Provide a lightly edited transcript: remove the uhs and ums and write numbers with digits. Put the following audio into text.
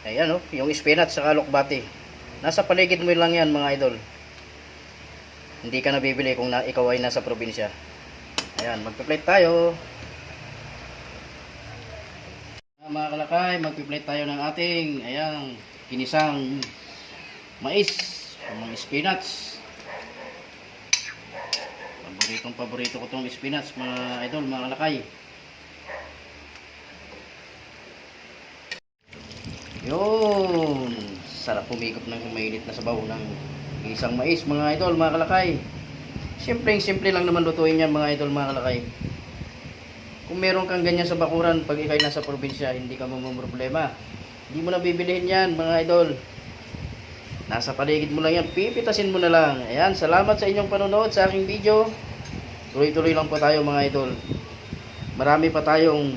Ayan oh, yung spinach sa alokbati. Nasa paligid mo lang yan mga idol. Hindi ka nabibili kung ikaw ay nasa probinsya. Ayan, magpi-plate tayo. Mga kalakay, magpi-plate tayo ng ating, ayan, ginisang mais, mga spinach. Paborito ko tong spinach mga idol, mga kalakay. Yun, sarap pumikot ng mainit na sabaw ng isang mais mga idol, mga kalakay. Simple lang naman lutuin yan mga idol, mga kalakay. Kung meron kang ganyan sa bakuran pag ikay nasa probinsya, hindi ka problema. Hindi mo na bibilihin yan mga idol. Nasa paligid mo lang yan, pipitasin mo na lang. Ayan, salamat sa inyong panonood sa aking video. Tuloy-tuloy lang po tayo mga idol. Marami pa tayong